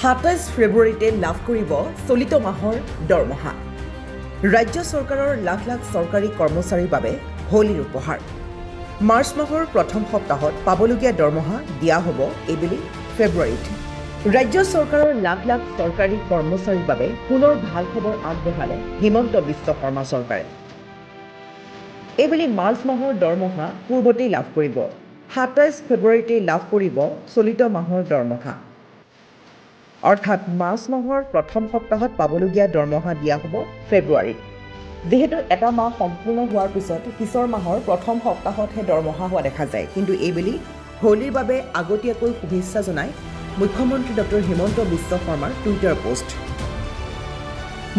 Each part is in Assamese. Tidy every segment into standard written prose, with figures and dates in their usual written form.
27 ফেব্ৰুৱাৰীতে লাভ কৰিব চলিত মাহৰ দৰমহা। ৰাজ্য চৰকাৰৰ লাখ লাখ চৰকাৰী কৰ্মচাৰীৰ বাবে হোলীৰ উপহাৰ। মাৰ্চ মাহৰ প্ৰথম সপ্তাহত পাবলগীয়া দৰমহা দিয়া হ'ব এইবেলি ফেব্ৰুৱাৰীত। ৰাজ্য চৰকাৰৰ লাখ লাখ চৰকাৰী কৰ্মচাৰীৰ বাবে পুনৰ ভাল খবৰ আগবঢ়ালে হিমন্ত বিশ্ব শৰ্মা চৰকাৰে। এইবেলি মাৰ্চ মাহৰ দৰমহা পূৰ্বতেই লাভ কৰিব। 27 ফেব্ৰুৱাৰীতে লাভ কৰিব চলিত মাহৰ দৰমহা। অৰ্থাৎ মাৰ্চ মাহৰ প্ৰথম সপ্তাহত পাবলগীয়া দৰমহা দিয়া হ'ব ফেব্ৰুৱাৰীত। যিহেতু এটা মাহ সম্পূৰ্ণ হোৱাৰ পিছত পিছৰ মাহৰ প্ৰথম সপ্তাহতহে দৰমহা হোৱা দেখা যায়, কিন্তু এইবেলি হোলীৰ বাবে আগতীয়াকৈ শুভেচ্ছা জনাই মুখ্যমন্ত্ৰী ডক্টৰ হিমন্ত বিশ্ব শৰ্মাৰ টুইটাৰ পোষ্ট।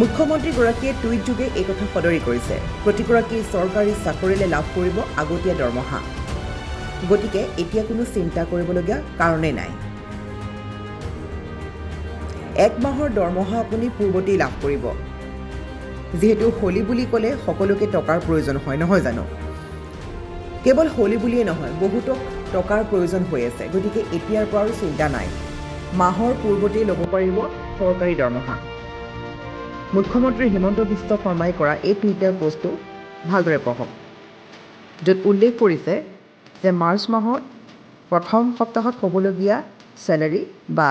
মুখ্যমন্ত্ৰীগৰাকীয়ে টুইটযোগে এই কথা সদৰি কৰিছে, প্ৰতিগৰাকী চৰকাৰী চাকৰিলে লাভ কৰিব আগতীয়া দৰমহা। গতিকে এতিয়া কোনো চিন্তা কৰিবলগীয়া কাৰণেই নাই। এক মাহৰ দৰমহা আপুনি পূৰ্বতেই লাভ কৰিব। যিহেতু হোলী বুলি ক'লে সকলোকে টকাৰ প্ৰয়োজন হয়, নহয় জানো? কেৱল হোলী বুলিয়েই নহয়, বহুতক টকাৰ প্ৰয়োজন হৈ আছে। গতিকে এতিয়াৰ পৰা আৰু চিন্তা নাই, মাহৰ পূৰ্বতেই ল'ব পাৰিব চৰকাৰী দৰমহা। মুখ্যমন্ত্ৰী হিমন্ত বিশ্ব শৰ্মাই কৰা এই টুইটাৰ পোষ্টটো ভালদৰে পঢ়ক, য'ত উল্লেখ কৰিছে যে মাৰ্চ মাহৰ প্ৰথম সপ্তাহত হ'বলগীয়া চেলাৰী বা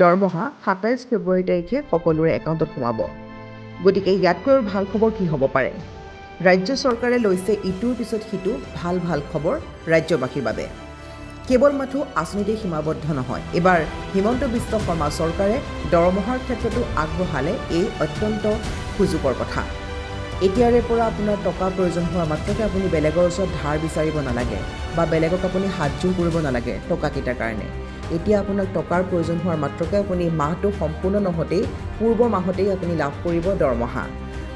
দৰমহা 27 ফেব্ৰুৱাৰী তাৰিখে সকলোৰে একাউণ্টত সোমাব। গতিকে ইয়াতকৈ আৰু ভাল খবৰ কি হ'ব পাৰে? ৰাজ্য চৰকাৰে লৈছে ইটোৰ পিছত সিটো ভাল ভাল খবৰ ৰাজ্যবাসীৰ বাবে। কেৱল মাথো আঁচনিতে সীমাবদ্ধ নহয়, এইবাৰ হিমন্ত বিশ্ব শৰ্মা চৰকাৰে দৰমহাৰ ক্ষেত্ৰতো আগবঢ়ালে এই অত্যন্ত সুযোগৰ কথা। এতিয়াৰে পৰা আপোনাৰ টকা প্ৰয়োজন হোৱা মাত্ৰকে আপুনি বেলেগৰ ওচৰত ধাৰ বিচাৰিব নালাগে বা বেলেগক আপুনি হাতযোৰ কৰিব নালাগে টকাকেইটাৰ কাৰণে। এতিয়া আপোনাক টকাৰ প্ৰয়োজন হোৱাৰ মাত্ৰকে আপুনি মাহটো সম্পূৰ্ণ নহওঁতেই পূৰ্বৰ মাহতেই আপুনি লাভ কৰিব দৰমহা।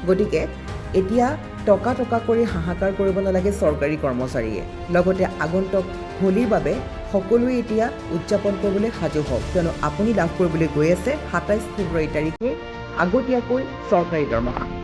গতিকে এতিয়া টকা কৰি হাহাকাৰ কৰিব নালাগে চৰকাৰী কৰ্মচাৰীয়ে। লগতে আগন্তুক হোলীৰ বাবে সকলোৱে এতিয়া উদযাপন কৰিবলৈ সাজু হওক, কিয়নো আপুনি লাভ কৰিবলৈ গৈ আছে 27 ফেব্ৰুৱাৰী তাৰিখে আগতীয়াকৈ চৰকাৰী দৰমহা।